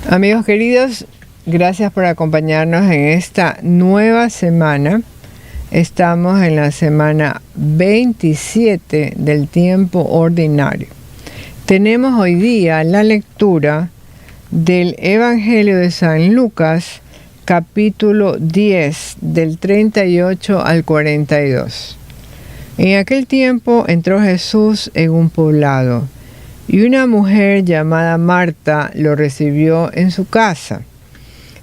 Amigos queridos, gracias por acompañarnos en esta nueva semana. Estamos en la semana 27 del tiempo ordinario. Tenemos hoy día la lectura del Evangelio de San Lucas, capítulo 10, del 38 al 42. En aquel tiempo entró Jesús en un poblado, y una mujer llamada Marta lo recibió en su casa.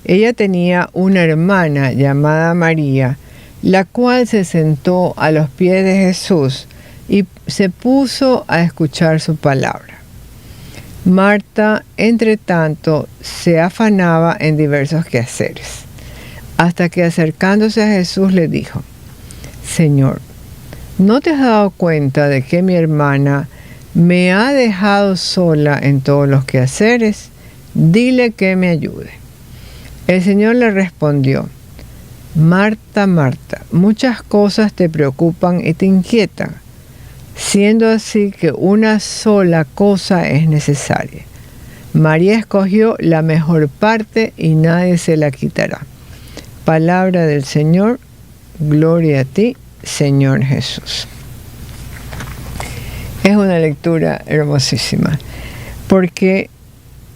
Ella tenía una hermana llamada María, la cual se sentó a los pies de Jesús y se puso a escuchar su palabra. Marta, entre tanto, se afanaba en diversos quehaceres, hasta que acercándose a Jesús le dijo: Señor, ¿no te has dado cuenta de que mi hermana me ha dejado sola en todos los quehaceres? Dile que me ayude. El Señor le respondió: Marta, Marta, muchas cosas te preocupan y te inquietan, siendo así que una sola cosa es necesaria. María escogió la mejor parte y nadie se la quitará. Palabra del Señor, gloria a ti, Señor Jesús. Es una lectura hermosísima, porque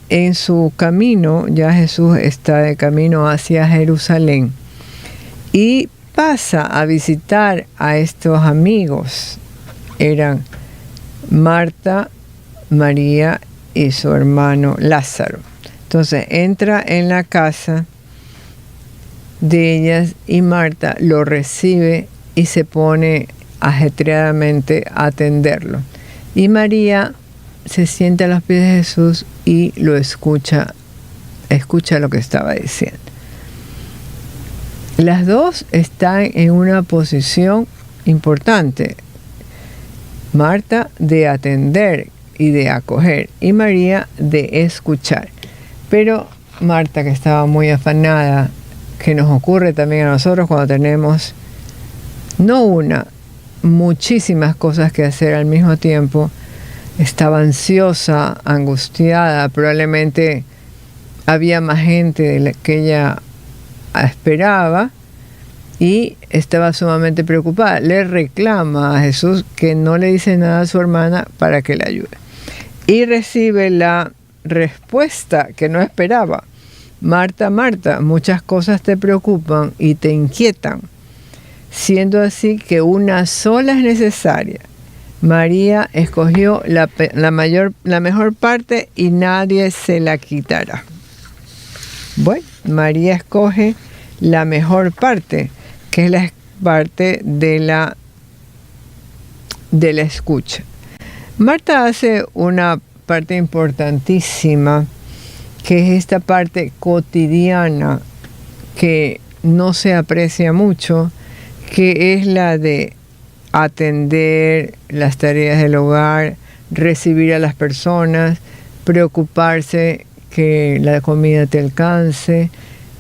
en su camino, ya Jesús está de camino hacia Jerusalén, y pasa a visitar a estos amigos. Eran Marta, María y su hermano Lázaro. Entonces entra en la casa de ellas y Marta lo recibe y se pone ajetreadamente a atenderlo. Y María se sienta a los pies de Jesús y lo escucha lo que estaba diciendo. Las dos están en una posición importante. Marta de atender y de acoger, y María de escuchar. Pero Marta, que estaba muy afanada, que nos ocurre también a nosotros cuando tenemos no una, muchísimas cosas que hacer al mismo tiempo, estaba ansiosa, angustiada, probablemente había más gente de la que ella esperaba y estaba sumamente preocupada. Le reclama a Jesús que no le dice nada a su hermana para que le ayude. Y recibe la respuesta que no esperaba: Marta, Marta, muchas cosas te preocupan y te inquietan, siendo así que una sola es necesaria. María escogió la mejor parte y nadie se la quitará. Bueno, María escoge la mejor parte, que es la parte de la escucha. Marta hace una parte importantísima, que es esta parte cotidiana que no se aprecia mucho, que es la de atender las tareas del hogar, recibir a las personas, preocuparse que la comida te alcance.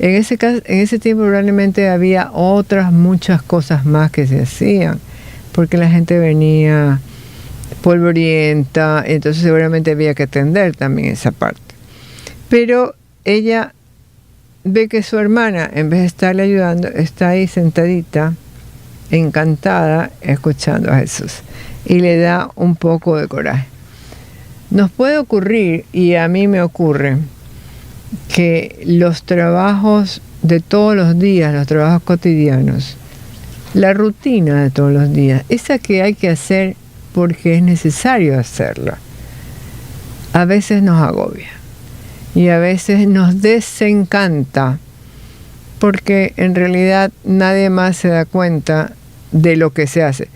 En ese tiempo probablemente había otras muchas cosas más que se hacían, porque la gente venía polvorienta, entonces seguramente había que atender también esa parte. Pero ella ve que su hermana, en vez de estarle ayudando, está ahí sentadita, encantada, escuchando a Jesús, y le da un poco de coraje. Nos puede ocurrir, y a mí me ocurre, que los trabajos de todos los días, los trabajos cotidianos, la rutina de todos los días, esa que hay que hacer porque es necesario hacerla, a veces nos agobia y a veces nos desencanta, porque en realidad nadie más se da cuenta de lo que se hace.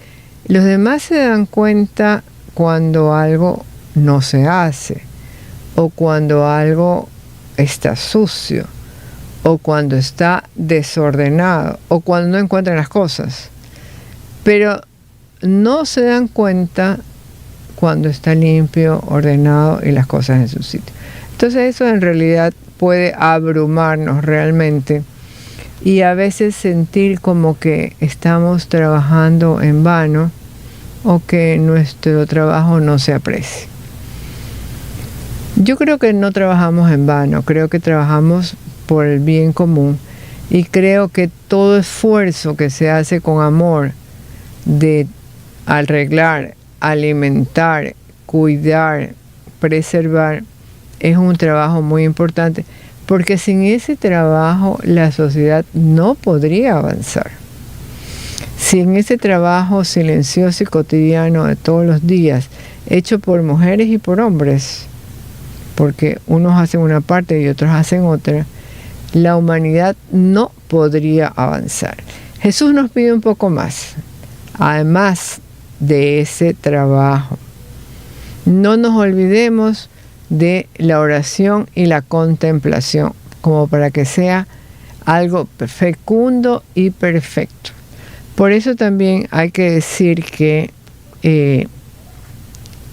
Los demás se dan cuenta cuando algo no se hace, o cuando algo está sucio, o cuando está desordenado, o cuando no encuentran las cosas. Pero no se dan cuenta cuando está limpio, ordenado y las cosas en su sitio. Entonces eso en realidad puede abrumarnos realmente y a veces sentir como que estamos trabajando en vano o que nuestro trabajo no se aprecia. Yo creo que no trabajamos en vano, creo que trabajamos por el bien común y creo que todo esfuerzo que se hace con amor de arreglar, alimentar, cuidar, preservar, es un trabajo muy importante, porque sin ese trabajo la sociedad no podría avanzar. Sin ese trabajo silencioso y cotidiano de todos los días, hecho por mujeres y por hombres, porque unos hacen una parte y otros hacen otra, la humanidad no podría avanzar. Jesús nos pide un poco más, además de ese trabajo. No nos olvidemos de la oración y la contemplación, como para que sea algo fecundo y perfecto. Por eso también hay que decir que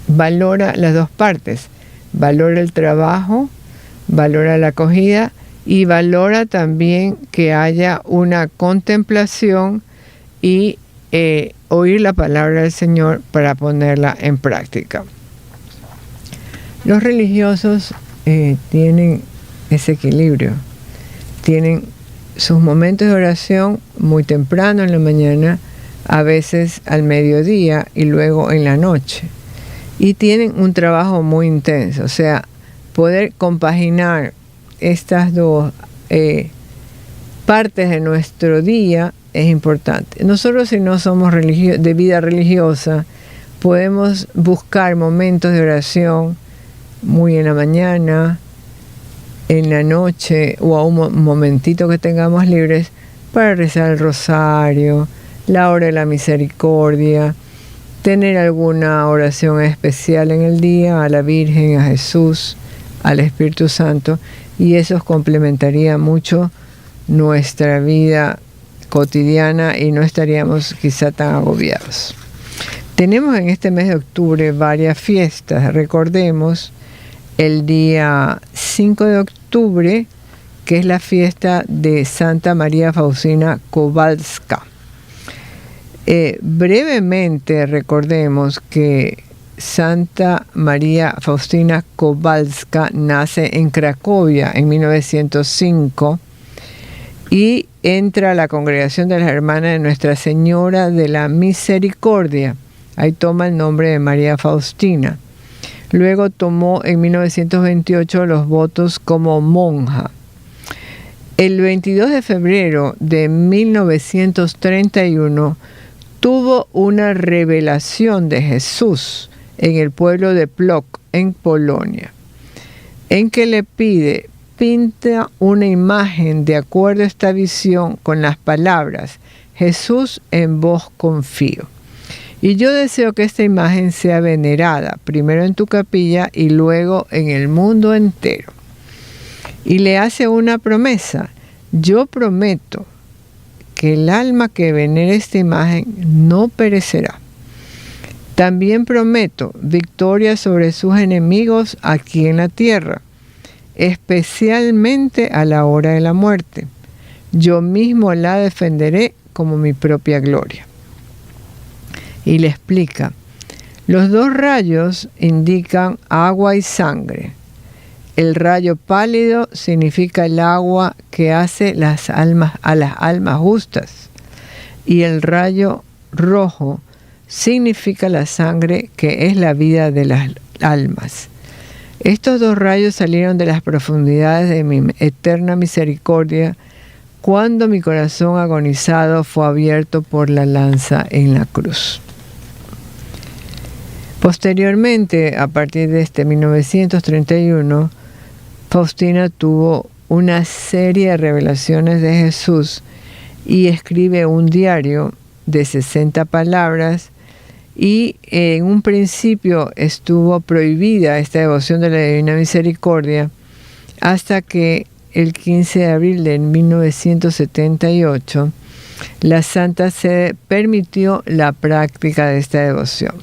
valora las dos partes, valora el trabajo, valora la acogida y valora también que haya una contemplación y oír la palabra del Señor para ponerla en práctica. Los religiosos tienen ese equilibrio, tienen sus momentos de oración muy temprano en la mañana, a veces al mediodía y luego en la noche. Y tienen un trabajo muy intenso, o sea, poder compaginar estas dos partes de nuestro día es importante. Nosotros, si no somos de vida religiosa, podemos buscar momentos de oración muy en la mañana, en la noche o a un momentito que tengamos libres para rezar el rosario, la hora de la misericordia, tener alguna oración especial en el día a la Virgen, a Jesús, al Espíritu Santo, y eso complementaría mucho nuestra vida cotidiana y no estaríamos quizá tan agobiados. Tenemos en este mes de octubre varias fiestas. Recordemos el día 5 de octubre, que es la fiesta de Santa María Faustina Kowalska. Brevemente recordemos que Santa María Faustina Kowalska nace en Cracovia en 1905 y entra a la congregación de las hermanas de Nuestra Señora de la Misericordia. Ahí toma el nombre de María Faustina. Luego tomó en 1928 los votos como monja. El 22 de febrero de 1931 tuvo una revelación de Jesús en el pueblo de Płock, en Polonia, en que le pide: pinta una imagen de acuerdo a esta visión con las palabras: Jesús, en vos confío. Y yo deseo que esta imagen sea venerada, primero en tu capilla y luego en el mundo entero. Y le hace una promesa: yo prometo que el alma que venere esta imagen no perecerá. También prometo victoria sobre sus enemigos aquí en la tierra, especialmente a la hora de la muerte. Yo mismo la defenderé como mi propia gloria. Y le explica: los dos rayos indican agua y sangre. El rayo pálido significa el agua que hace a las almas justas, y el rayo rojo significa la sangre que es la vida de las almas. Estos dos rayos salieron de las profundidades de mi eterna misericordia cuando mi corazón agonizado fue abierto por la lanza en la cruz. Posteriormente, a partir de 1931, Faustina tuvo una serie de revelaciones de Jesús y escribe un diario de 60 palabras, y en un principio estuvo prohibida esta devoción de la Divina Misericordia hasta que el 15 de abril de 1978 la Santa Sede permitió la práctica de esta devoción.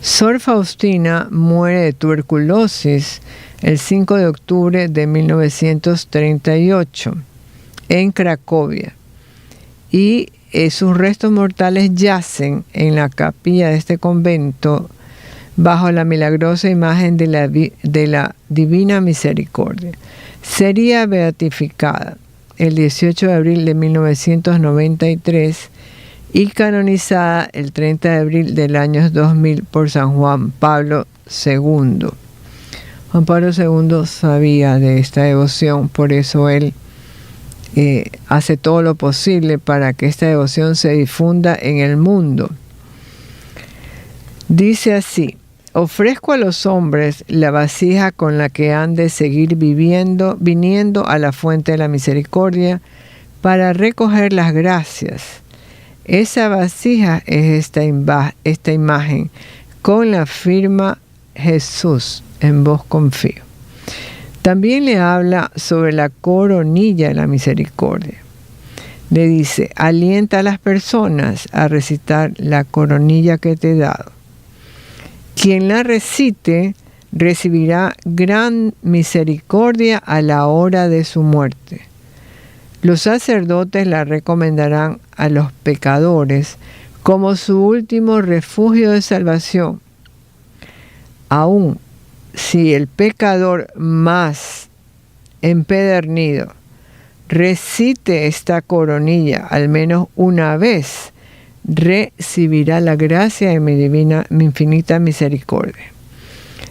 Sor Faustina muere de tuberculosis el 5 de octubre de 1938 en Cracovia, y sus restos mortales yacen en la capilla de este convento bajo la milagrosa imagen de la Divina Misericordia. Sería beatificada el 18 de abril de 1993 y canonizada el 30 de abril del año 2000 por San Juan Pablo II. Juan Pablo II sabía de esta devoción, por eso él hace todo lo posible para que esta devoción se difunda en el mundo. Dice así: ofrezco a los hombres la vasija con la que han de seguir viniendo a la fuente de la misericordia para recoger las gracias. Esa vasija es esta imagen con la firma Jesús, en vos confío. También le habla sobre la coronilla de la misericordia. Le dice: alienta a las personas a recitar la coronilla que te he dado. Quien la recite recibirá gran misericordia a la hora de su muerte. Los sacerdotes la recomendarán a los pecadores como su último refugio de salvación. Aún si el pecador más empedernido recite esta coronilla al menos una vez, recibirá la gracia de mi infinita misericordia.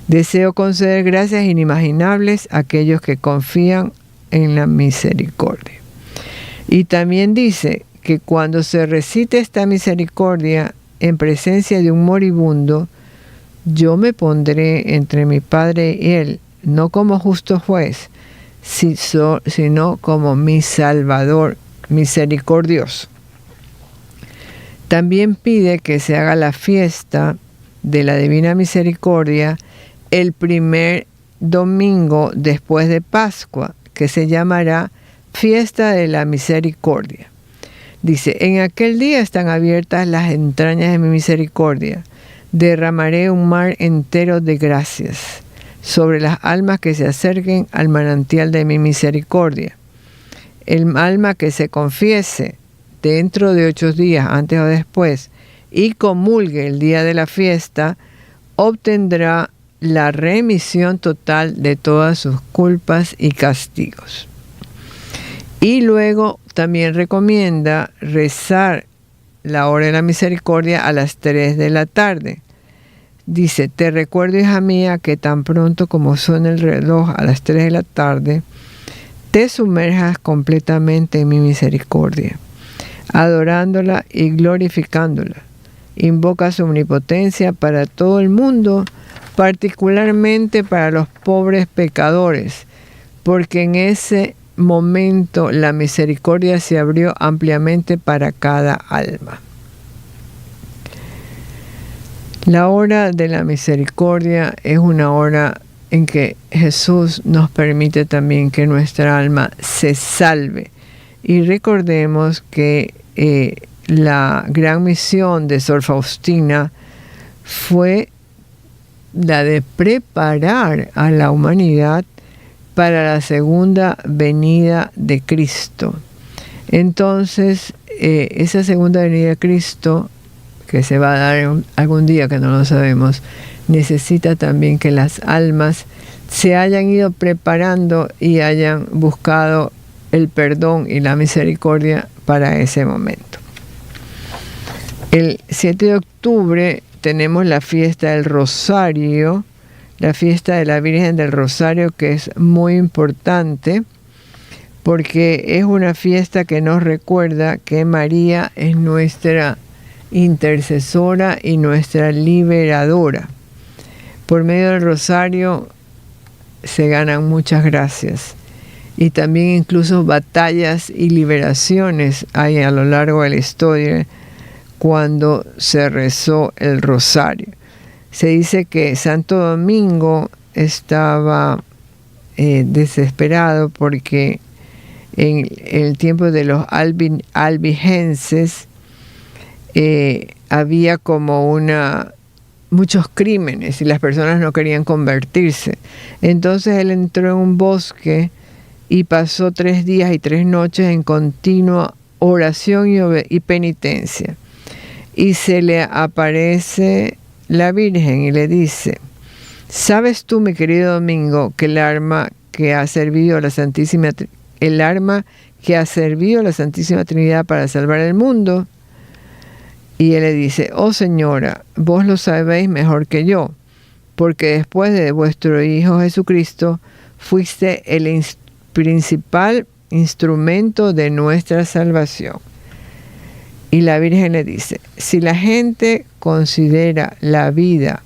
Deseo conceder gracias inimaginables a aquellos que confían en la misericordia. Y también dice que cuando se recite esta misericordia en presencia de un moribundo, yo me pondré entre mi Padre y él, no como justo juez, sino como mi Salvador misericordioso. También pide que se haga la fiesta de la Divina Misericordia el primer domingo después de Pascua, que se llamará Fiesta de la Misericordia. Dice: en aquel día están abiertas las entrañas de mi misericordia. Derramaré un mar entero de gracias sobre las almas que se acerquen al manantial de mi misericordia. El alma que se confiese dentro de 8 días, antes o después, y comulgue el día de la fiesta, obtendrá la remisión total de todas sus culpas y castigos. Y luego también recomienda rezar la hora de la misericordia a las 3 de la tarde. Dice: te recuerdo, hija mía, que tan pronto como suena el reloj a las 3 de la tarde, te sumerjas completamente en mi misericordia, adorándola y glorificándola. Invoca su omnipotencia para todo el mundo, particularmente para los pobres pecadores, porque en ese momento la misericordia se abrió ampliamente para cada alma. La hora de la misericordia es una hora en que Jesús nos permite también que nuestra alma se salve. Y recordemos que la gran misión de Sor Faustina fue la de preparar a la humanidad para la segunda venida de Cristo. Entonces, esa segunda venida de Cristo, que se va a dar algún día que no lo sabemos, necesita también que las almas se hayan ido preparando y hayan buscado el perdón y la misericordia para ese momento. El 7 de octubre tenemos la fiesta del Rosario, la fiesta de la Virgen del Rosario, que es muy importante porque es una fiesta que nos recuerda que María es nuestra intercesora y nuestra liberadora. Por medio del Rosario se ganan muchas gracias y también incluso batallas y liberaciones hay a lo largo de la historia cuando se rezó el Rosario. Se dice que Santo Domingo estaba desesperado porque en el tiempo de los albigenses había como muchos crímenes y las personas no querían convertirse. Entonces él entró en un bosque y pasó 3 días y 3 noches en continua oración y penitencia. Y se le aparece la Virgen y le dice: ¿sabes tú, mi querido Domingo, que el arma que ha servido a la Santísima Trinidad para salvar el mundo? Y él le dice: oh señora, vos lo sabéis mejor que yo, porque después de vuestro Hijo Jesucristo fuiste el principal instrumento de nuestra salvación. Y la Virgen le dice: si la gente considera la vida,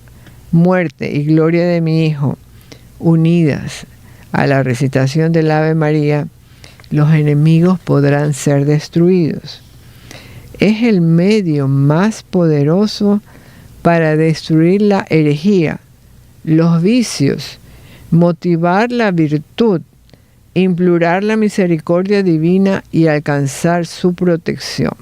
muerte y gloria de mi Hijo unidas a la recitación del Ave María, los enemigos podrán ser destruidos. Es el medio más poderoso para destruir la herejía, los vicios, motivar la virtud, implorar la misericordia divina y alcanzar su protección.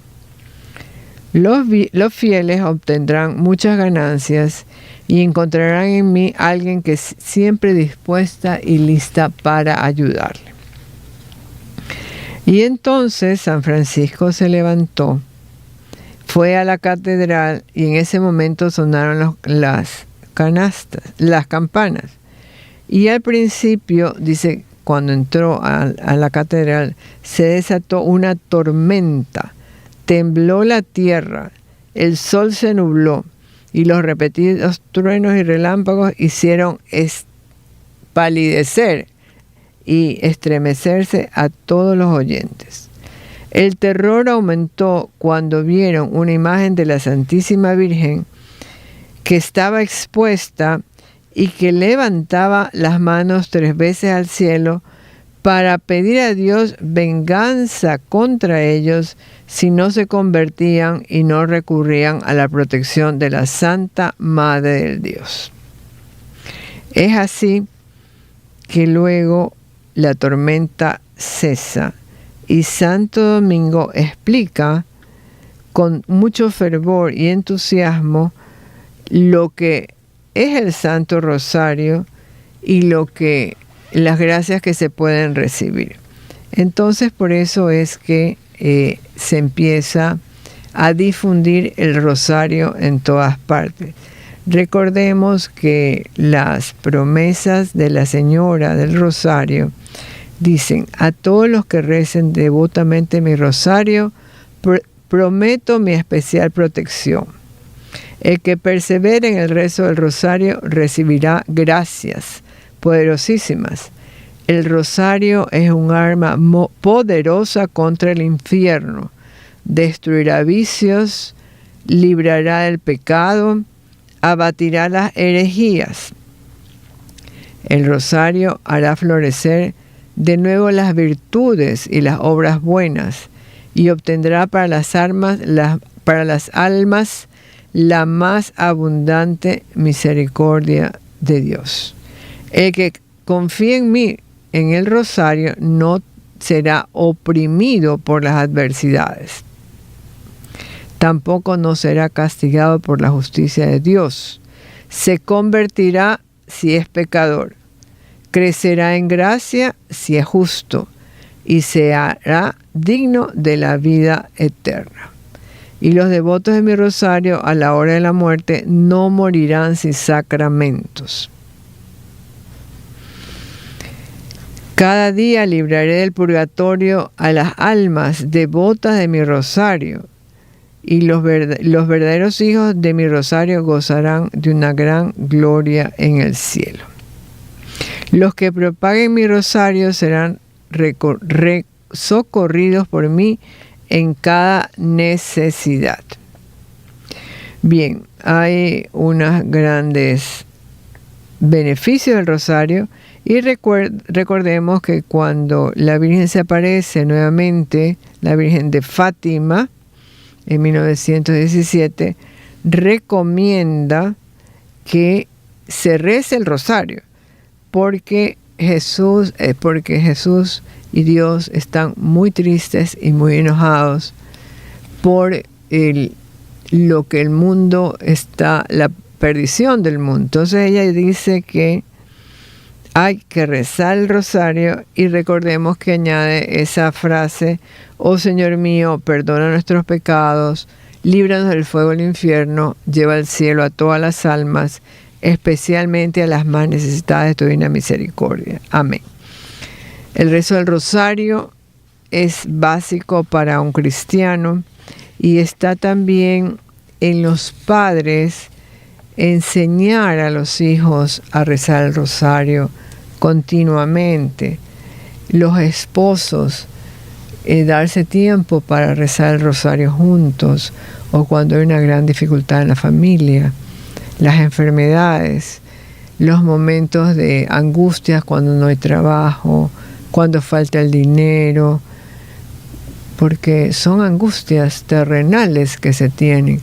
Los fieles obtendrán muchas ganancias y encontrarán en mí alguien que es siempre dispuesta y lista para ayudarle. Y entonces San Francisco se levantó, fue a la catedral y en ese momento sonaron las campanas. Y al principio, dice, cuando entró a la catedral, se desató una tormenta, tembló la tierra, el sol se nubló y los repetidos truenos y relámpagos hicieron palidecer y estremecerse a todos los oyentes. El terror aumentó cuando vieron una imagen de la Santísima Virgen que estaba expuesta y que levantaba las manos 3 veces al cielo para pedir a Dios venganza contra ellos si no se convertían y no recurrían a la protección de la Santa Madre del Dios. Es así que luego la tormenta cesa y Santo Domingo explica con mucho fervor y entusiasmo lo que es el Santo Rosario y las gracias que se pueden recibir. Entonces, por eso es que se empieza a difundir el rosario en todas partes. Recordemos que las promesas de la Señora del Rosario dicen: a todos los que recen devotamente mi rosario, prometo mi especial protección. El que persevere en el rezo del rosario recibirá gracias poderosísimas. El rosario es un arma poderosa contra el infierno. Destruirá vicios, librará del pecado, abatirá las herejías. El rosario hará florecer de nuevo las virtudes y las obras buenas y obtendrá para las almas la más abundante misericordia de Dios. El que confíe en mí, en el rosario, no será oprimido por las adversidades. Tampoco no será castigado por la justicia de Dios. Se convertirá si es pecador. Crecerá en gracia si es justo. Y se hará digno de la vida eterna. Y los devotos de mi rosario a la hora de la muerte no morirán sin sacramentos. Cada día libraré del purgatorio a las almas devotas de mi rosario, y los verdaderos hijos de mi rosario gozarán de una gran gloria en el cielo. Los que propaguen mi rosario serán socorridos por mí en cada necesidad. Bien, hay unos grandes beneficios del rosario y recordemos que cuando la Virgen se aparece nuevamente, la Virgen de Fátima, en 1917, recomienda que se rece el rosario porque Jesús y Dios están muy tristes y muy enojados por lo que el mundo está, la perdición del mundo. Entonces ella dice que hay que rezar el rosario y recordemos que añade esa frase: oh Señor mío, perdona nuestros pecados, líbranos del fuego del infierno, lleva al cielo a todas las almas, especialmente a las más necesitadas de tu divina misericordia. Amén. El rezo del rosario es básico para un cristiano y está también en los padres enseñar a los hijos a rezar el rosario continuamente. Los esposos, darse tiempo para rezar el rosario juntos, o cuando hay una gran dificultad en la familia, las enfermedades, los momentos de angustias cuando no hay trabajo, cuando falta el dinero, porque son angustias terrenales que se tienen,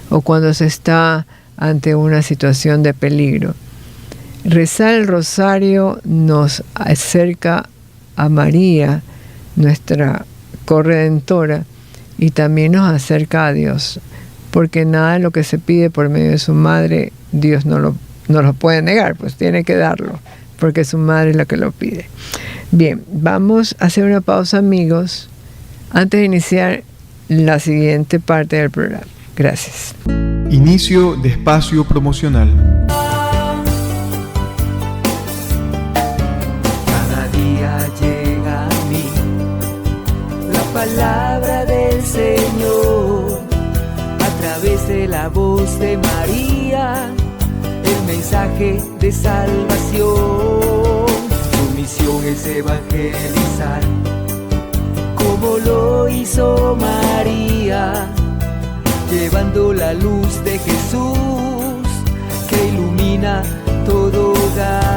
o cuando se está ante una situación de peligro. Rezar el rosario nos acerca a María, nuestra corredentora, y también nos acerca a Dios, porque nada de lo que se pide por medio de su madre, Dios no lo puede negar, pues tiene que darlo, porque su madre es la que lo pide. Bien, vamos a hacer una pausa, amigos, antes de iniciar la siguiente parte del programa. Gracias. Inicio de espacio promocional. Cada día llega a mí la palabra del Señor a través de la voz de María, el mensaje de salvación. Su misión es evangelizar, como lo hizo María, llevando la luz de Jesús que ilumina todo hogar.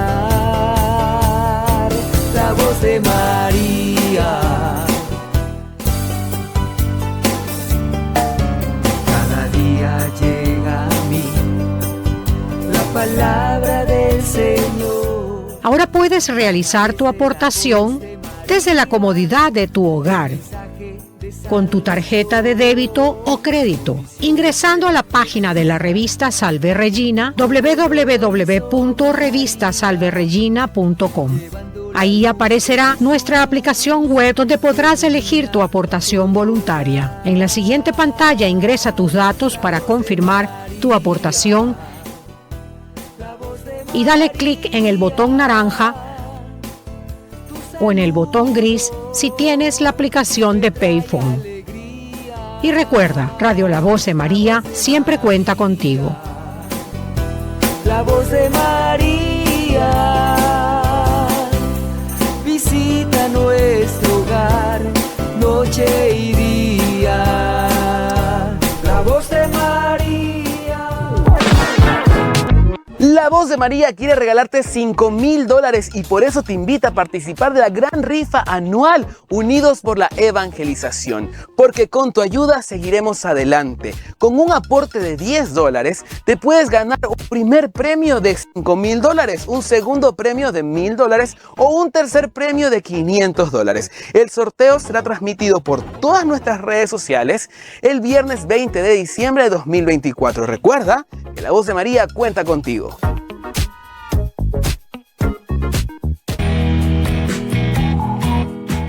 La voz de María. Cada día llega a mí la palabra del Señor. Ahora puedes realizar tu aportación desde la comodidad de tu hogar, con tu tarjeta de débito o crédito, ingresando a la página de la revista Salve Regina, www.revistasalveregina.com. Ahí aparecerá nuestra aplicación web donde podrás elegir tu aportación voluntaria. En la siguiente pantalla ingresa tus datos para confirmar tu aportación y dale clic en el botón naranja o en el botón gris si tienes la aplicación de Payphone. Y recuerda, Radio La Voz de María siempre cuenta contigo. La voz de María visita nuestro hogar, noche y día. La voz de María. La Voz de María quiere regalarte $5,000 y por eso te invita a participar de la gran rifa anual Unidos por la Evangelización. Porque con tu ayuda seguiremos adelante. Con un aporte de $10 te puedes ganar un primer premio de $5,000, un segundo premio de $1,000 o un tercer premio de $500. El sorteo será transmitido por todas nuestras redes sociales el viernes 20 de diciembre de 2024. Recuerda que La Voz de María cuenta contigo.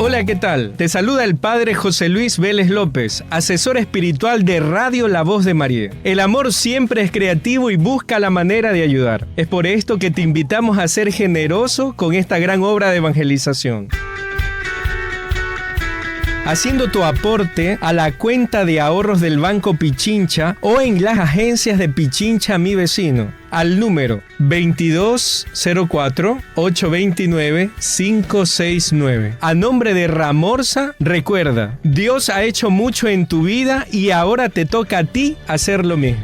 Hola, ¿qué tal? Te saluda el Padre José Luis Vélez López, asesor espiritual de Radio La Voz de María. El amor siempre es creativo y busca la manera de ayudar. Es por esto que te invitamos a ser generoso con esta gran obra de evangelización, haciendo tu aporte a la cuenta de ahorros del Banco Pichincha o en las agencias de Pichincha Mi Vecino, al número 2204-829-569. A nombre de Ramorza, recuerda, Dios ha hecho mucho en tu vida y ahora te toca a ti hacer lo mismo.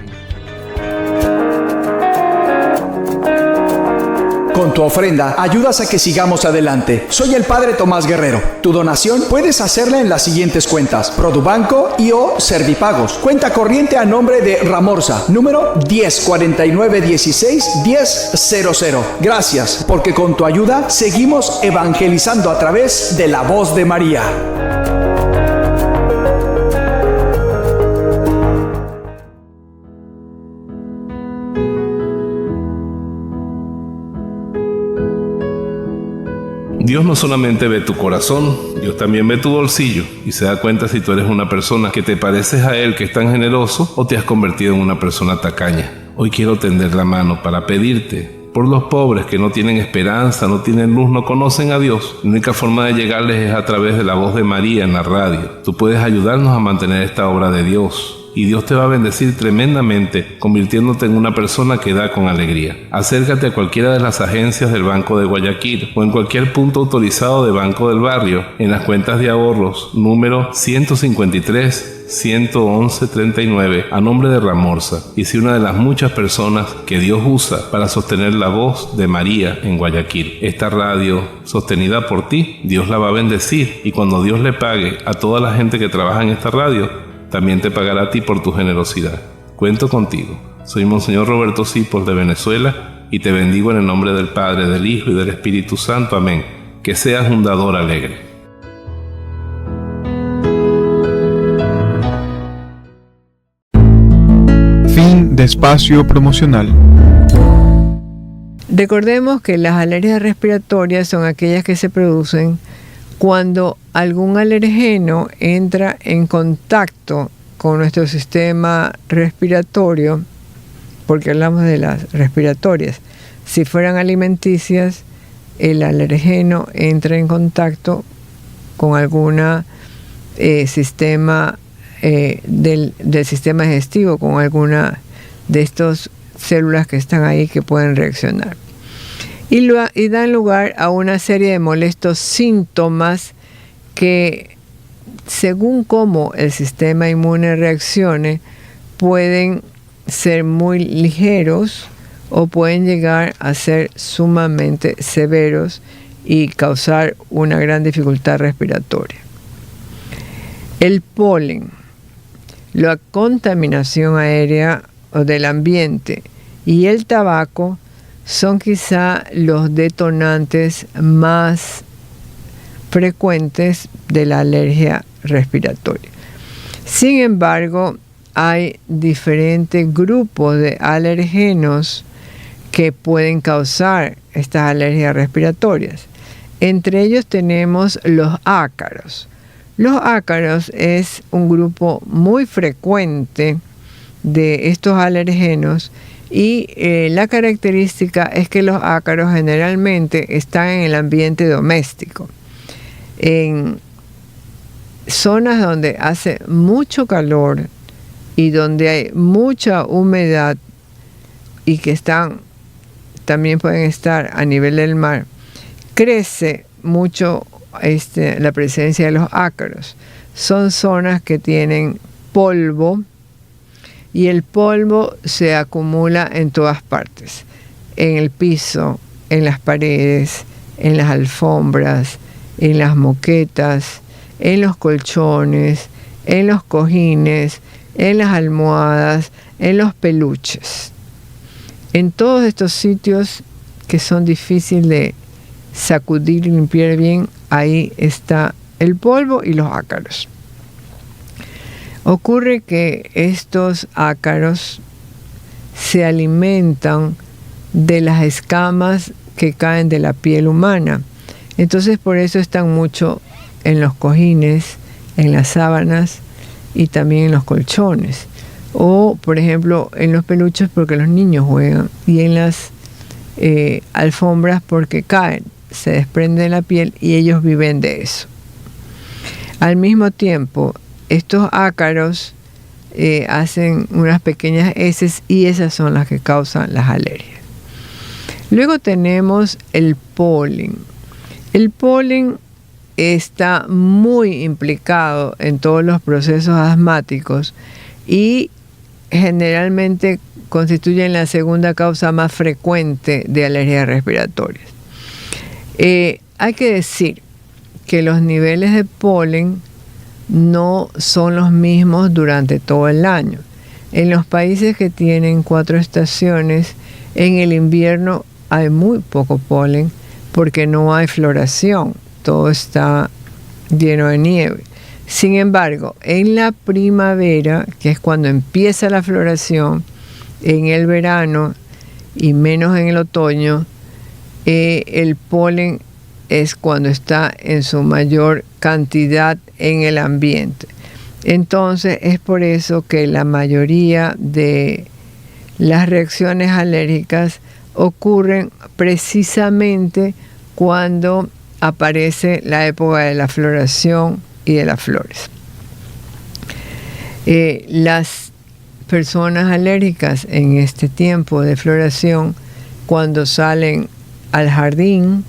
Con tu ofrenda, ayudas a que sigamos adelante. Soy el Padre Tomás Guerrero. Tu donación puedes hacerla en las siguientes cuentas: Produbanco y o Servipagos. Cuenta corriente a nombre de Ramorza, número 1049161000. Gracias, porque con tu ayuda seguimos evangelizando a través de La Voz de María. Dios no solamente ve tu corazón, Dios también ve tu bolsillo y se da cuenta si tú eres una persona que te pareces a Él, que es tan generoso, o te has convertido en una persona tacaña. Hoy quiero tender la mano para pedirte por los pobres que no tienen esperanza, no tienen luz, no conocen a Dios. La única forma de llegarles es a través de la voz de María en la radio. Tú puedes ayudarnos a mantener esta obra de Dios. Y Dios te va a bendecir tremendamente, convirtiéndote en una persona que da con alegría. Acércate a cualquiera de las agencias del Banco de Guayaquil o en cualquier punto autorizado de Banco del Barrio, en las cuentas de ahorros número 153-111-39 a nombre de Ramorza, y si una de las muchas personas que Dios usa para sostener la voz de María en Guayaquil. Esta radio, sostenida por ti, Dios la va a bendecir, y cuando Dios le pague a toda la gente que trabaja en esta radio, también te pagará a ti por tu generosidad. Cuento contigo. Soy Monseñor Roberto Cipos de Venezuela y te bendigo en el nombre del Padre, del Hijo y del Espíritu Santo. Amén. Que seas un dador alegre. Fin de espacio promocional. Recordemos que las alergias respiratorias son aquellas que se producen cuando algún alergeno entra en contacto con nuestro sistema respiratorio, porque hablamos de las respiratorias. Si fueran alimenticias, el alergeno entra en contacto con algún sistema del sistema digestivo, con alguna de estas células que están ahí que pueden reaccionar. Y dan lugar a una serie de molestos síntomas que, según cómo el sistema inmune reaccione, pueden ser muy ligeros o pueden llegar a ser sumamente severos y causar una gran dificultad respiratoria. El polen, la contaminación aérea o del ambiente y el tabaco son quizá los detonantes más frecuentes de la alergia respiratoria. Sin embargo, hay diferentes grupos de alergenos que pueden causar estas alergias respiratorias. Entre ellos tenemos los ácaros. Los ácaros es un grupo muy frecuente de estos alergenos y la característica es que los ácaros generalmente están en el ambiente doméstico, en zonas donde hace mucho calor y donde hay mucha humedad y que también pueden estar a nivel del mar. Crece mucho la presencia de los ácaros. Son zonas que tienen polvo, y el polvo se acumula en todas partes, en el piso, en las paredes, en las alfombras, en las moquetas, en los colchones, en los cojines, en las almohadas, en los peluches. En todos estos sitios que son difíciles de sacudir y limpiar bien, ahí está el polvo y los ácaros. Ocurre que estos ácaros se alimentan de las escamas que caen de la piel humana. Entonces por eso están mucho en los cojines, en las sábanas y también en los colchones. O, por ejemplo, en los peluches porque los niños juegan, y en las alfombras porque caen, se desprende de la piel y ellos viven de eso. Al mismo tiempo, estos ácaros hacen unas pequeñas heces y esas son las que causan las alergias. Luego tenemos el polen. El polen está muy implicado en todos los procesos asmáticos y generalmente constituyen la segunda causa más frecuente de alergias respiratorias. Hay que decir que los niveles de polen no son los mismos durante todo el año. En los países que tienen 4 estaciones, en el invierno hay muy poco polen porque no hay floración, todo está lleno de nieve. Sin embargo, en la primavera, que es cuando empieza la floración, en el verano y menos en el otoño, el polen es cuando está en su mayor cantidad en el ambiente. Entonces es por eso que la mayoría de las reacciones alérgicas ocurren precisamente cuando aparece la época de la floración y de las flores. Las personas alérgicas en este tiempo de floración, cuando salen al jardín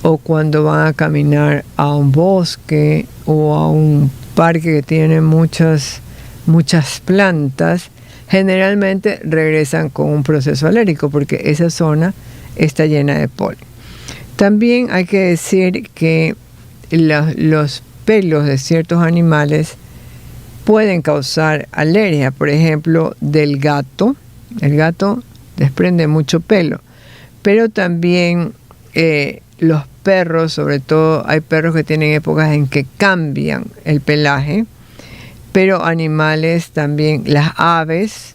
o cuando van a caminar a un bosque o a un parque que tiene muchas plantas, generalmente regresan con un proceso alérgico porque esa zona está llena de polen. También hay que decir que los pelos de ciertos animales pueden causar alergia. Por ejemplo, del gato. El gato desprende mucho pelo. Pero también los perros, sobre todo hay perros que tienen épocas en que cambian el pelaje. Pero animales también, las aves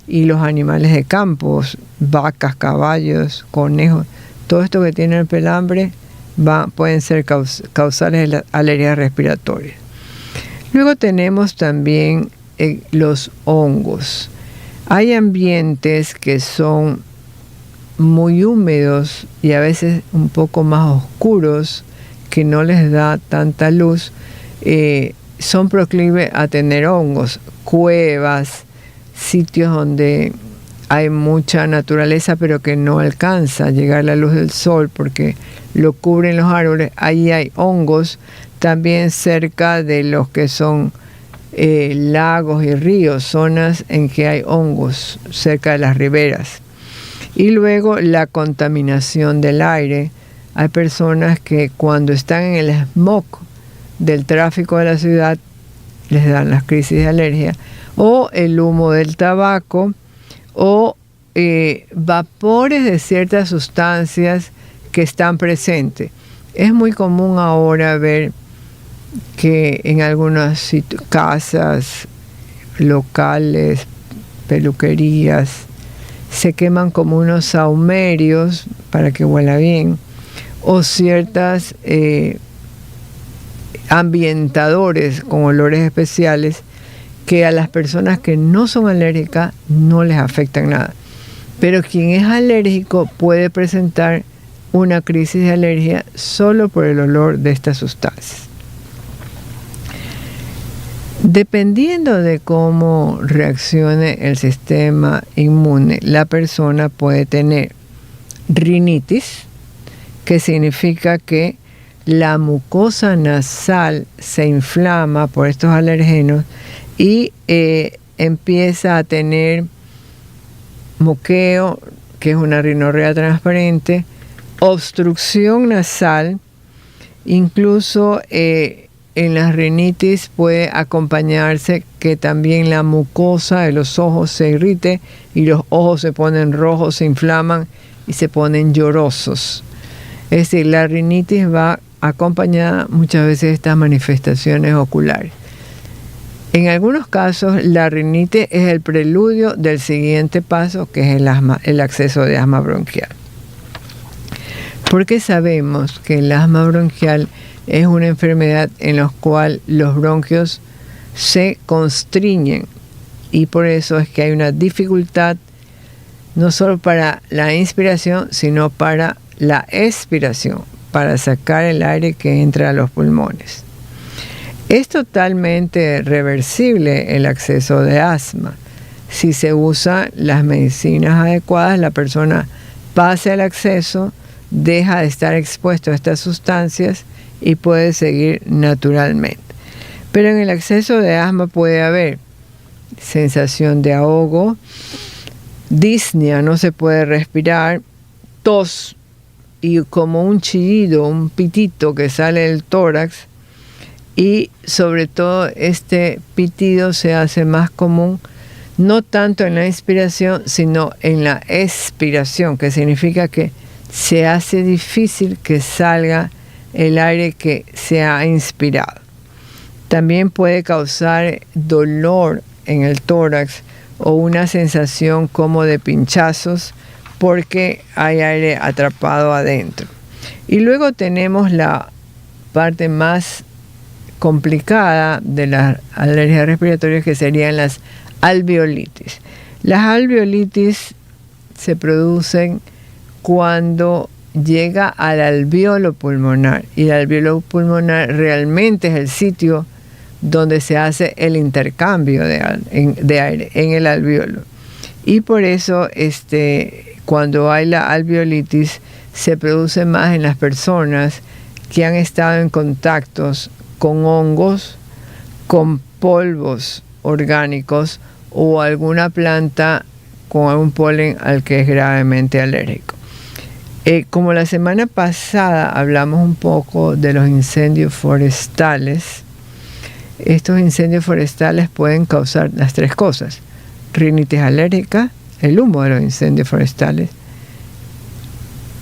y los animales de campos, vacas, caballos, conejos, todo esto que tiene el pelambre pueden ser causales de alergias respiratorias. Luego tenemos también los hongos. Hay ambientes que son muy húmedos y a veces un poco más oscuros, que no les da tanta luz, son proclives a tener hongos. Cuevas, sitios donde hay mucha naturaleza pero que no alcanza a llegar la luz del sol porque lo cubren los árboles, ahí hay hongos. También cerca de los que son lagos y ríos, zonas en que hay hongos cerca de las riberas. Y luego la contaminación del aire. Hay personas que cuando están en el smog del tráfico de la ciudad les dan las crisis de alergia, o el humo del tabaco, o vapores de ciertas sustancias que están presentes. Es muy común ahora ver que en algunas casas, locales, peluquerías, se queman como unos sahumerios para que huela bien, o ciertas ambientadores con olores especiales que a las personas que no son alérgicas no les afectan nada. Pero quien es alérgico puede presentar una crisis de alergia solo por el olor de estas sustancias. Dependiendo de cómo reaccione el sistema inmune, la persona puede tener rinitis, que significa que la mucosa nasal se inflama por estos alergenos y empieza a tener moqueo, que es una rinorrea transparente, obstrucción nasal, incluso en las rinitis puede acompañarse que también la mucosa de los ojos se irrite y los ojos se ponen rojos, se inflaman y se ponen llorosos. Es decir, la rinitis va acompañada muchas veces de estas manifestaciones oculares. En algunos casos, la rinitis es el preludio del siguiente paso, que es el asma, el acceso de asma bronquial. Porque sabemos que el asma bronquial es una enfermedad en la cual los bronquios se constriñen y por eso es que hay una dificultad no solo para la inspiración, sino para la expiración, para sacar el aire que entra a los pulmones. Es totalmente reversible el acceso de asma. Si se usan las medicinas adecuadas, la persona pasa el acceso, deja de estar expuesto a estas sustancias y puede seguir naturalmente. Pero en el acceso de asma puede haber sensación de ahogo, disnea, no se puede respirar, tos y como un chillido, un pitito que sale del tórax, y sobre todo este pitido se hace más común no tanto en la inspiración sino en la expiración, que significa que se hace difícil que salga el aire que se ha inspirado. También puede causar dolor en el tórax o una sensación como de pinchazos porque hay aire atrapado adentro. Y luego tenemos la parte más complicada de las alergias respiratorias, que serían las alveolitis. Las alveolitis se producen cuando llega al alveolo pulmonar, y el alveolo pulmonar realmente es el sitio donde se hace el intercambio de aire en el alveolo. Y por eso cuando hay la alveolitis se produce más en las personas que han estado en contactos con hongos, con polvos orgánicos o alguna planta con algún polen al que es gravemente alérgico. Como la semana pasada hablamos un poco de los incendios forestales, estos incendios forestales pueden causar las tres cosas: rinitis alérgica, el humo de los incendios forestales,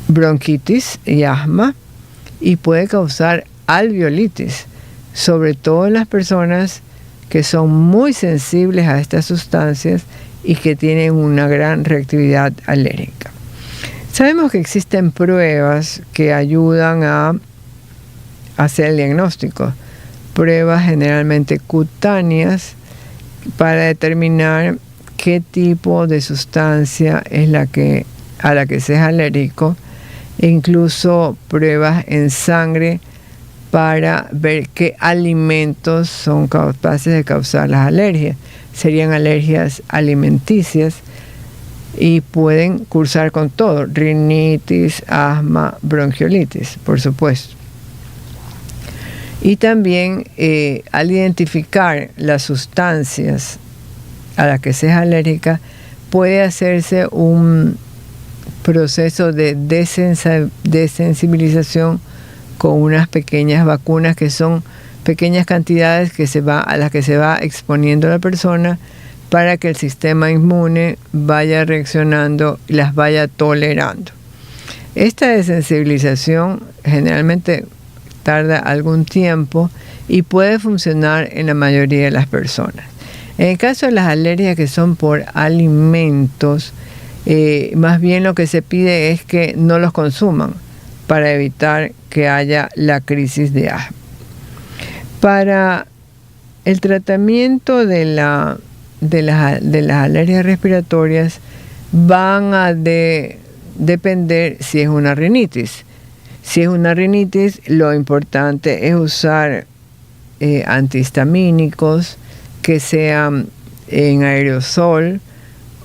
bronquitis y asma, y puede causar alveolitis, sobre todo en las personas que son muy sensibles a estas sustancias y que tienen una gran reactividad alérgica. Sabemos que existen pruebas que ayudan a hacer el diagnóstico, pruebas generalmente cutáneas, para determinar qué tipo de sustancia es a la que se es alérgico, e incluso pruebas en sangre para ver qué alimentos son capaces de causar las alergias. Serían alergias alimenticias y pueden cursar con todo: rinitis, asma, bronquiolitis, por supuesto. Y también al identificar las sustancias a las que se es alérgica, puede hacerse un proceso de desensibilización con unas pequeñas vacunas, que son pequeñas cantidades a las que se va exponiendo la persona, para que el sistema inmune vaya reaccionando y las vaya tolerando. Esta desensibilización generalmente tarda algún tiempo y puede funcionar en la mayoría de las personas. En el caso de las alergias que son por alimentos, más bien lo que se pide es que no los consuman para evitar que haya la crisis de asma. Para el tratamiento de las alergias respiratorias van a depender si es una rinitis. Si es una rinitis, lo importante es usar antihistamínicos que sean en aerosol,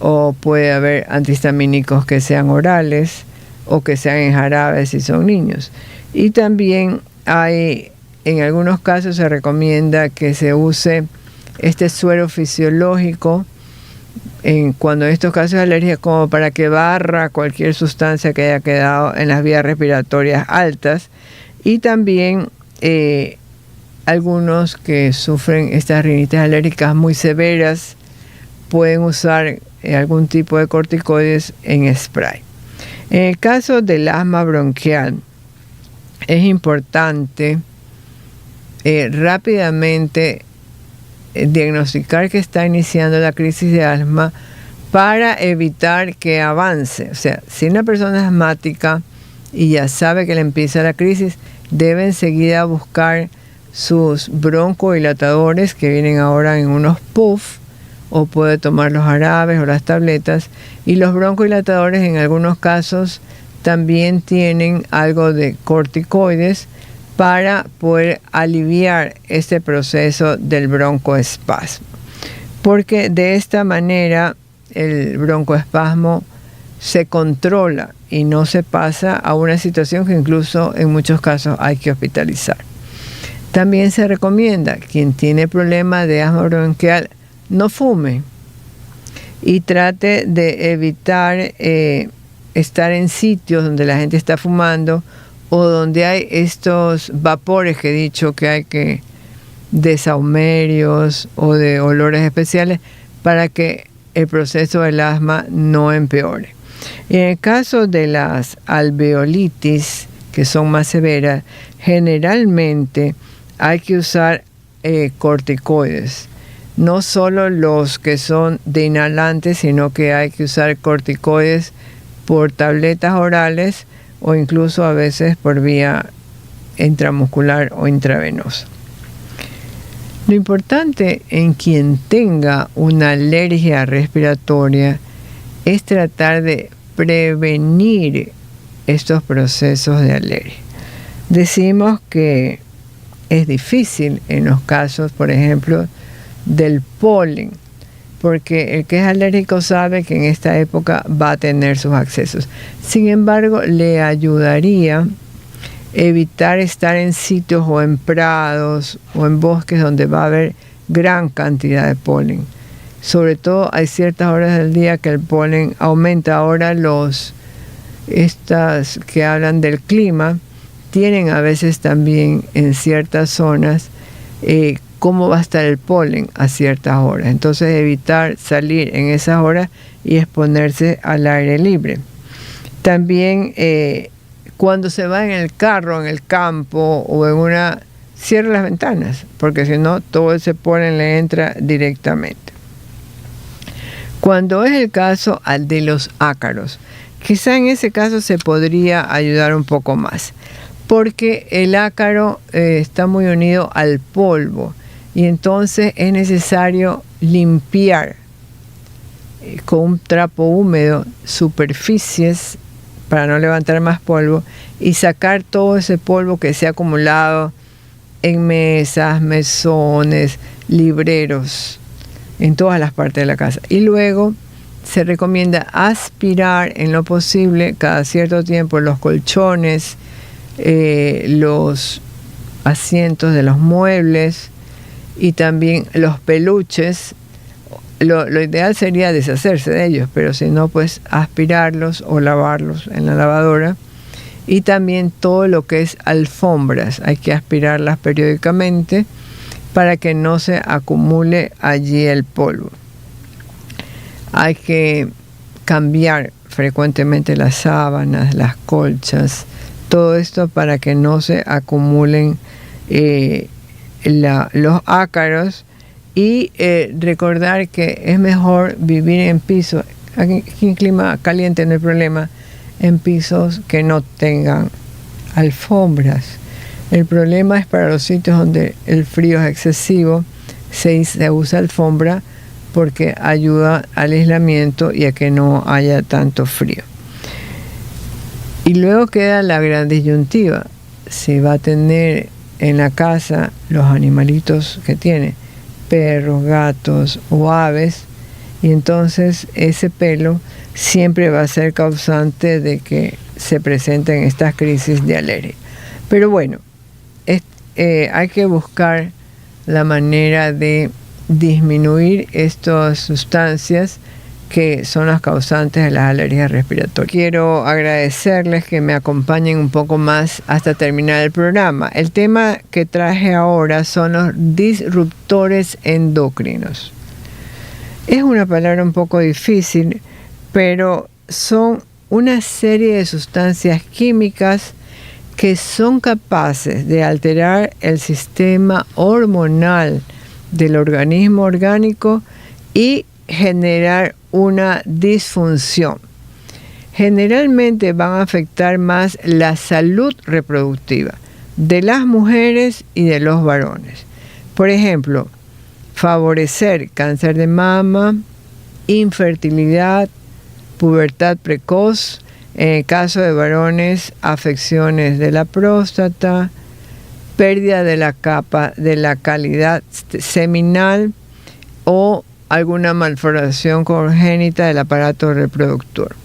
o puede haber antihistamínicos que sean orales o que sean en jarabe si son niños. Y también en algunos casos se recomienda que se use este suero fisiológico cuando en estos casos de alergia, como para que barra cualquier sustancia que haya quedado en las vías respiratorias altas. Y también algunos que sufren estas rinitis alérgicas muy severas pueden usar algún tipo de corticoides en spray. En el caso del asma bronquial, es importante rápidamente diagnosticar que está iniciando la crisis de asma para evitar que avance. O sea, si una persona es asmática y ya sabe que le empieza la crisis, debe enseguida buscar sus broncodilatadores, que vienen ahora en unos puffs, o puede tomar los jarabes o las tabletas. Y los broncodilatadores en algunos casos también tienen algo de corticoides para poder aliviar este proceso del broncoespasmo, porque de esta manera el broncoespasmo se controla y no se pasa a una situación que incluso en muchos casos hay que hospitalizar. También se recomienda, quien tiene problemas de asma bronquial, no fume y trate de evitar estar en sitios donde la gente está fumando, o donde hay estos vapores que he dicho que hay de sahumerios o de olores especiales, para que el proceso del asma no empeore. En el caso de las alveolitis, que son más severas, generalmente hay que usar corticoides. No solo los que son de inhalantes, sino que hay que usar corticoides por tabletas orales o incluso a veces por vía intramuscular o intravenosa. Lo importante en quien tenga una alergia respiratoria es tratar de prevenir estos procesos de alergia. Decimos que es difícil en los casos, por ejemplo, del polen, porque el que es alérgico sabe que en esta época va a tener sus accesos. Sin embargo, le ayudaría evitar estar en sitios o en prados o en bosques donde va a haber gran cantidad de polen. Sobre todo hay ciertas horas del día que el polen aumenta. Ahora estas que hablan del clima tienen a veces también en ciertas zonas cómo va a estar el polen a ciertas horas. Entonces evitar salir en esas horas y exponerse al aire libre. También cuando se va en el carro, en el campo o en una, cierre las ventanas, porque si no todo ese polen le entra directamente. Cuando es el caso de los ácaros, quizá en ese caso se podría ayudar un poco más, porque el ácaro está muy unido al polvo y entonces es necesario limpiar con un trapo húmedo superficies para no levantar más polvo y sacar todo ese polvo que se ha acumulado en mesas, mesones, libreros, en todas las partes de la casa. Y luego se recomienda aspirar en lo posible cada cierto tiempo los colchones, los asientos de los muebles y también los peluches. Lo ideal sería deshacerse de ellos, pero si no, pues aspirarlos o lavarlos en la lavadora. Y también todo lo que es alfombras, hay que aspirarlas periódicamente para que no se acumule allí el polvo. Hay que cambiar frecuentemente las sábanas, las colchas, todo esto para que no se acumulen los ácaros. Y recordar que es mejor vivir en pisos, aquí en clima caliente no hay problema, en pisos que no tengan alfombras. El problema es para los sitios donde el frío es excesivo, se usa alfombra porque ayuda al aislamiento y a que no haya tanto frío. Y luego queda la gran disyuntiva, si va a tener en la casa los animalitos que tiene, perros, gatos o aves, y entonces ese pelo siempre va a ser causante de que se presenten estas crisis de alergia. Pero bueno, hay que buscar la manera de disminuir estas sustancias que son las causantes de las alergias respiratorias. Quiero agradecerles que me acompañen un poco más hasta terminar el programa. El tema que traje ahora son los disruptores endocrinos. Es una palabra un poco difícil, pero son una serie de sustancias químicas que son capaces de alterar el sistema hormonal del organismo orgánico y generar una disfunción. Generalmente van a afectar más la salud reproductiva de las mujeres y de los varones. Por ejemplo, favorecer cáncer de mama, infertilidad, pubertad precoz, en el caso de varones, afecciones de la próstata, pérdida de la calidad seminal o alguna malformación congénita del aparato reproductor.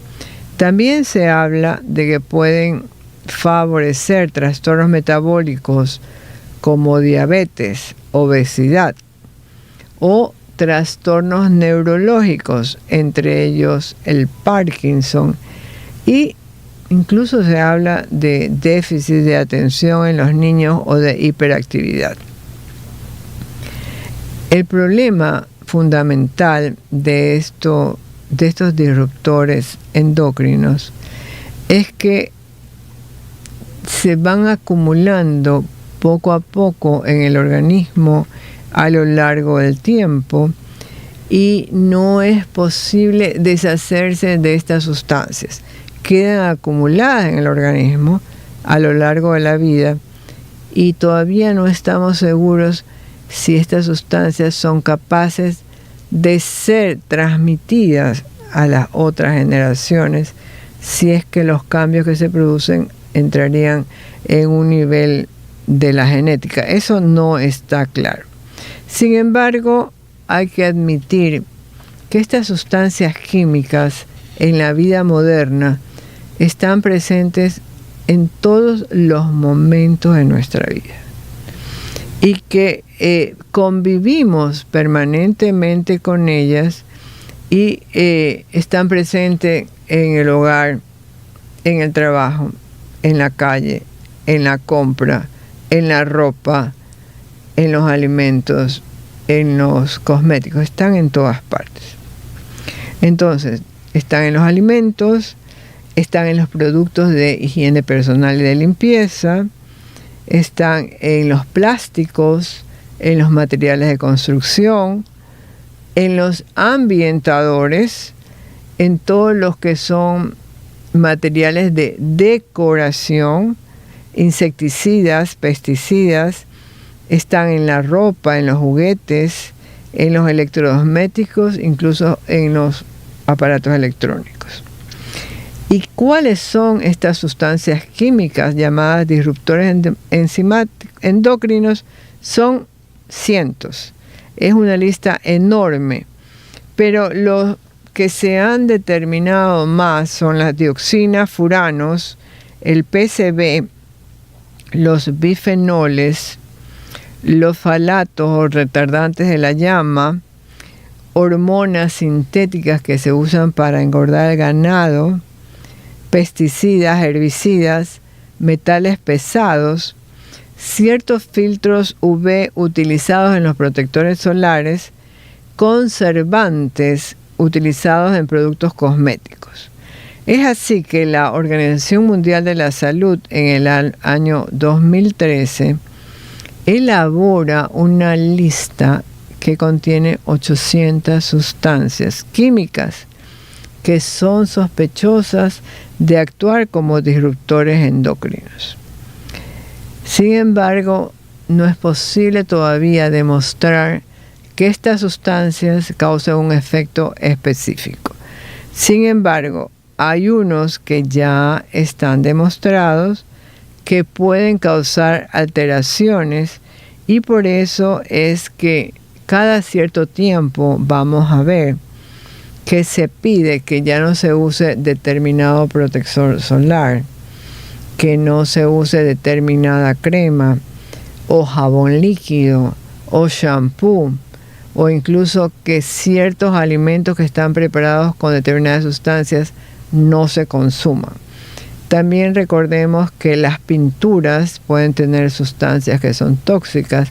También se habla de que pueden favorecer trastornos metabólicos como diabetes, obesidad o trastornos neurológicos, entre ellos el Parkinson, y incluso se habla de déficit de atención en los niños o de hiperactividad. El problema fundamental de estos disruptores endocrinos es que se van acumulando poco a poco en el organismo a lo largo del tiempo y no es posible deshacerse de estas sustancias quedan acumuladas en el organismo a lo largo de la vida y todavía no estamos seguros si estas sustancias son capaces de ser transmitidas a las otras generaciones, si es que los cambios que se producen entrarían en un nivel de la genética. Eso no está claro. Sin embargo, hay que admitir que estas sustancias químicas en la vida moderna están presentes en todos los momentos de nuestra vida y que convivimos permanentemente con ellas y están presentes en el hogar, en el trabajo, en la calle, en la compra, en la ropa, en los alimentos, en los cosméticos, están en todas partes. Entonces, están en los alimentos, están en los productos de higiene personal y de limpieza, están en los plásticos, en los materiales de construcción, en los ambientadores, en todos los que son materiales de decoración, insecticidas, pesticidas, están en la ropa, en los juguetes, en los electrodomésticos, incluso en los aparatos electrónicos. ¿Y cuáles son estas sustancias químicas llamadas disruptores endocrinos? Son cientos. Es una lista enorme, pero los que se han determinado más son las dioxinas, furanos, el PCB, los bifenoles, los falatos o retardantes de la llama, hormonas sintéticas que se usan para engordar el ganado, pesticidas, herbicidas, metales pesados, ciertos filtros UV utilizados en los protectores solares, conservantes utilizados en productos cosméticos. Es así que la Organización Mundial de la Salud en el año 2013 elabora una lista que contiene 800 sustancias químicas que son sospechosas de actuar como disruptores endocrinos. Sin embargo, no es posible todavía demostrar que estas sustancias causan un efecto específico. Sin embargo, hay unos que ya están demostrados que pueden causar alteraciones y por eso es que cada cierto tiempo vamos a ver que se pide que ya no se use determinado protector solar, que no se use determinada crema o jabón líquido o shampoo, o incluso que ciertos alimentos que están preparados con determinadas sustancias no se consuman. También recordemos que las pinturas pueden tener sustancias que son tóxicas,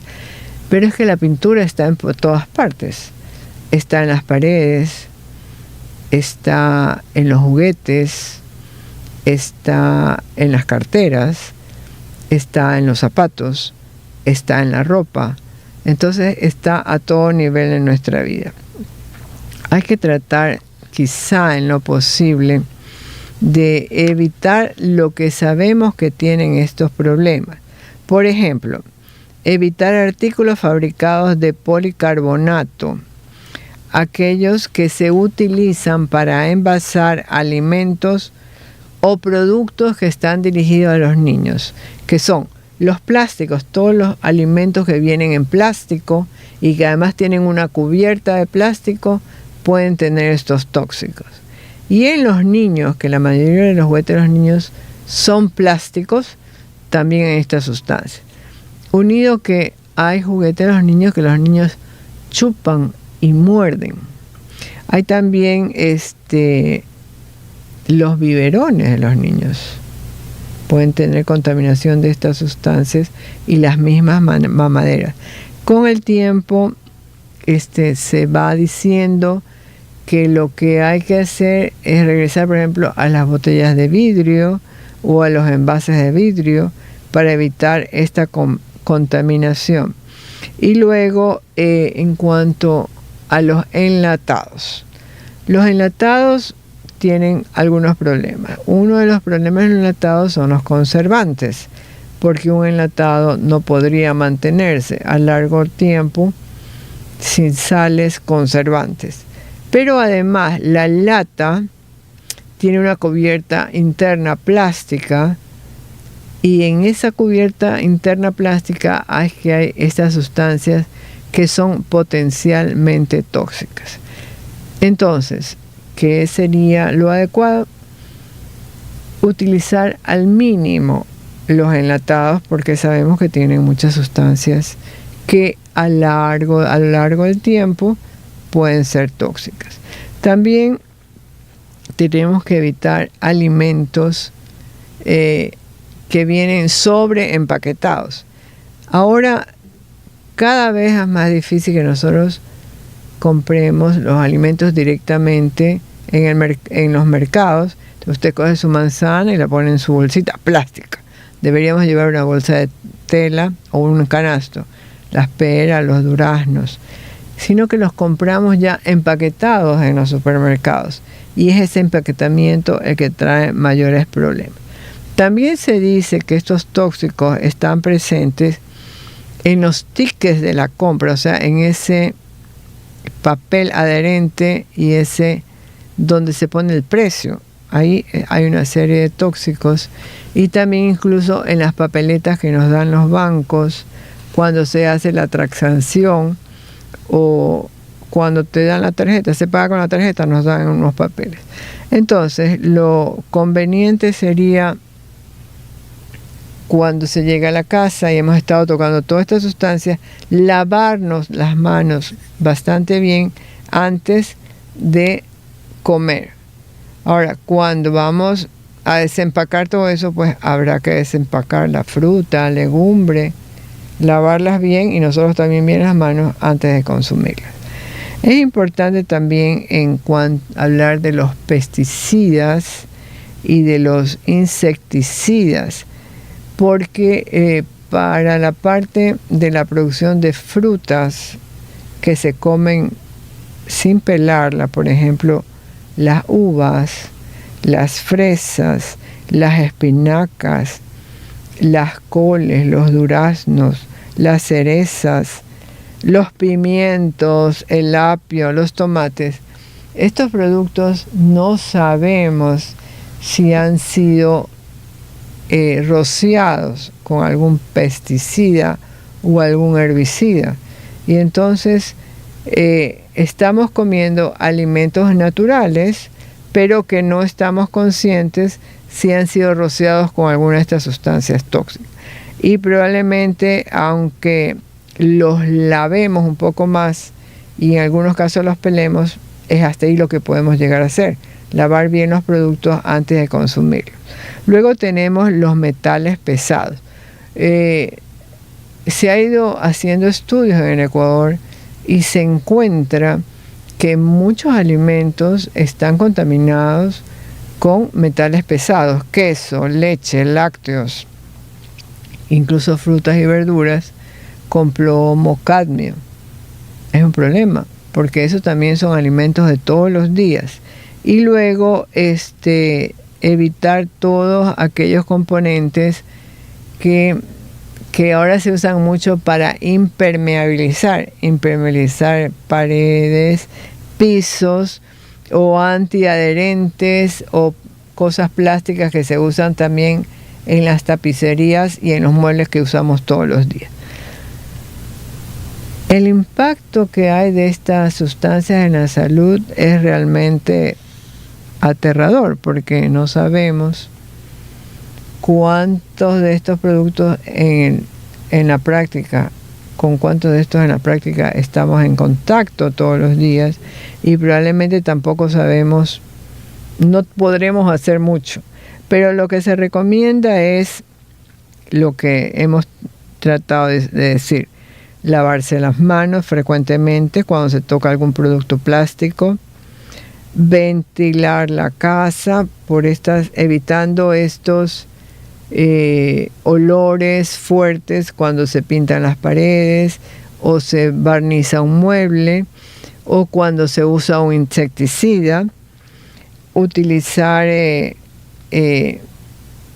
pero es que la pintura está en todas partes. Está en las paredes, está en los juguetes, está en las carteras, está en los zapatos, está en la ropa. Entonces está a todo nivel en nuestra vida. Hay que tratar, quizá en lo posible, de evitar lo que sabemos que tienen estos problemas. Por ejemplo, evitar artículos fabricados de policarbonato, aquellos que se utilizan para envasar alimentos o productos que están dirigidos a los niños, que son los plásticos, todos los alimentos que vienen en plástico y que además tienen una cubierta de plástico, pueden tener estos tóxicos. Y en los niños, que la mayoría de los juguetes de los niños son plásticos, también hay estas sustancias. Unido que hay juguetes de los niños que los niños chupan y muerden. Hay también los biberones de los niños. Pueden tener contaminación de estas sustancias y las mismas mamaderas. Con el tiempo se va diciendo que lo que hay que hacer es regresar, por ejemplo, a las botellas de vidrio o a los envases de vidrio para evitar esta contaminación. Y luego, en cuanto a los enlatados tienen algunos problemas. Uno de los problemas del enlatado son los conservantes, porque un enlatado no podría mantenerse a largo tiempo sin sales conservantes. Pero además la lata tiene una cubierta interna plástica, y en esa cubierta interna plástica hay estas sustancias que son potencialmente tóxicas. Entonces, ¿qué sería lo adecuado? Utilizar al mínimo los enlatados, porque sabemos que tienen muchas sustancias que a lo largo del tiempo pueden ser tóxicas. También tenemos que evitar alimentos que vienen sobreempaquetados. Ahora cada vez es más difícil que nosotros compremos los alimentos directamente en los mercados. Usted coge su manzana y la pone en su bolsita plástica. Deberíamos llevar una bolsa de tela o un canasto. Las peras, los duraznos. Sino que los compramos ya empaquetados en los supermercados. Y es ese empaquetamiento el que trae mayores problemas. También se dice que estos tóxicos están presentes en los tickets de la compra, o sea, en ese papel adherente y ese donde se pone el precio. Ahí hay una serie de tóxicos, y también incluso en las papeletas que nos dan los bancos cuando se hace la transacción o cuando te dan la tarjeta, se paga con la tarjeta, nos dan unos papeles. Entonces, lo conveniente sería, cuando se llega a la casa y hemos estado tocando todas estas sustancias, lavarnos las manos bastante bien antes de comer. Ahora, cuando vamos a desempacar todo eso, pues habrá que desempacar la fruta, legumbre, lavarlas bien, y nosotros también bien las manos antes de consumirlas. Es importante también hablar de los pesticidas y de los insecticidas, porque para la parte de la producción de frutas que se comen sin pelarla, por ejemplo, las uvas, las fresas, las espinacas, las coles, los duraznos, las cerezas, los pimientos, el apio, los tomates. Estos productos no sabemos si han sido rociados con algún pesticida o algún herbicida. Y entonces estamos comiendo alimentos naturales, pero que no estamos conscientes si han sido rociados con alguna de estas sustancias tóxicas. Y probablemente, aunque los lavemos un poco más y en algunos casos los pelemos, es hasta ahí lo que podemos llegar a hacer: lavar bien los productos antes de consumirlos. Luego tenemos los metales pesados. Se ha ido haciendo estudios en Ecuador y se encuentra que muchos alimentos están contaminados con metales pesados: queso, leche, lácteos, incluso frutas y verduras con plomo, cadmio. Es un problema, porque eso también son alimentos de todos los días. Y luego evitar todos aquellos componentes que ahora se usan mucho para impermeabilizar paredes, pisos, o antiadherentes, o cosas plásticas que se usan también en las tapicerías y en los muebles que usamos todos los días. El impacto que hay de estas sustancias en la salud es realmente aterrador, porque no sabemos cuántos de estos productos en la práctica, con cuántos de estos en la práctica estamos en contacto todos los días, y probablemente tampoco sabemos, no podremos hacer mucho. Pero lo que se recomienda es lo que hemos tratado de decir: lavarse las manos frecuentemente cuando se toca algún producto plástico, ventilar la casa evitando estos olores fuertes cuando se pintan las paredes o se barniza un mueble o cuando se usa un insecticida. utilizar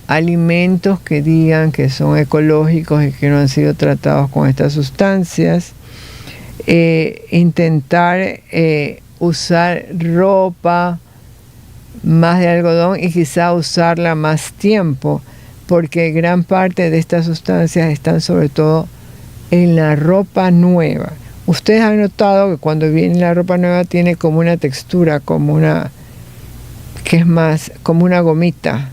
alimentos que digan que son ecológicos y que no han sido tratados con estas sustancias, intentar usar ropa más de algodón y quizá usarla más tiempo, porque gran parte de estas sustancias están sobre todo en la ropa nueva. Ustedes han notado que cuando viene la ropa nueva tiene como una textura, que es más como una gomita.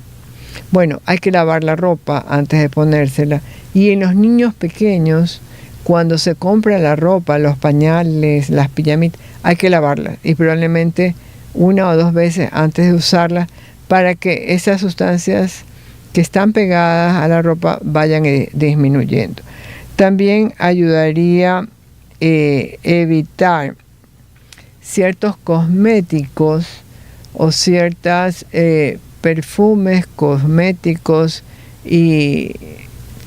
Bueno, hay que lavar la ropa antes de ponérsela. Y en los niños pequeños, cuando se compra la ropa, los pañales, las pijamitas, hay que lavarlas. Y probablemente 1 o 2 veces antes de usarla, para que esas sustancias que están pegadas a la ropa vayan disminuyendo. También ayudaría evitar ciertos cosméticos o ciertas perfumes, cosméticos y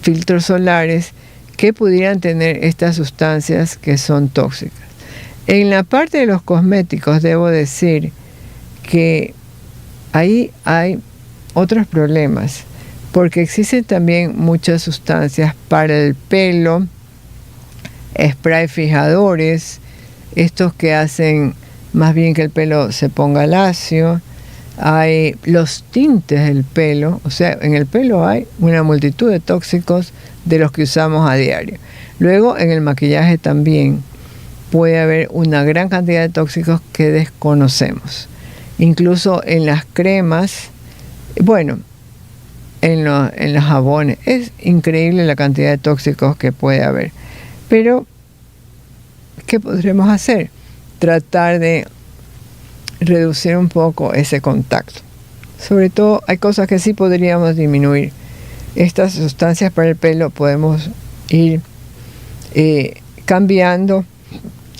filtros solares que pudieran tener estas sustancias que son tóxicas. En la parte de los cosméticos debo decir que ahí hay otros problemas, porque existen también muchas sustancias para el pelo, spray fijadores, estos que hacen más bien que el pelo se ponga lacio. Hay los tintes del pelo, o sea, en el pelo hay una multitud de tóxicos de los que usamos a diario. Luego en el maquillaje también puede haber una gran cantidad de tóxicos que desconocemos. Incluso en las cremas, bueno, en los jabones, es increíble la cantidad de tóxicos que puede haber. Pero, ¿qué podremos hacer? Tratar de reducir un poco ese contacto. Sobre todo, hay cosas que sí podríamos disminuir. Estas sustancias para el pelo podemos ir cambiando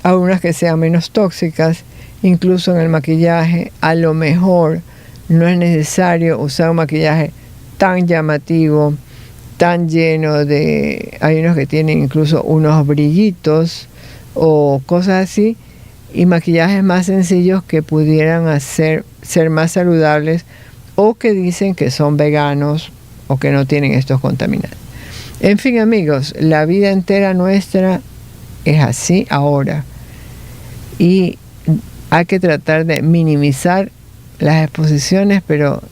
a unas que sean menos tóxicas. Incluso en el maquillaje, a lo mejor no es necesario usar un maquillaje tan llamativo, tan lleno de... Hay unos que tienen incluso unos brillitos o cosas así, y maquillajes más sencillos que pudieran ser más saludables, o que dicen que son veganos o que no tienen estos contaminantes. En fin, amigos, la vida entera nuestra es así ahora, y hay que tratar de minimizar las exposiciones, pero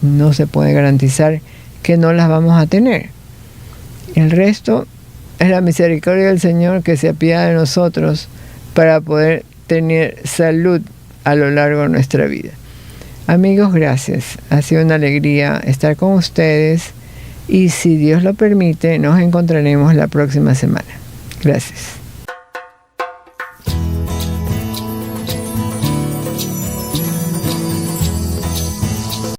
no se puede garantizar que no las vamos a tener. El resto es la misericordia del Señor, que se apiada de nosotros para poder tener salud a lo largo de nuestra vida. Amigos, gracias. Ha sido una alegría estar con ustedes, y si Dios lo permite, nos encontraremos la próxima semana. Gracias.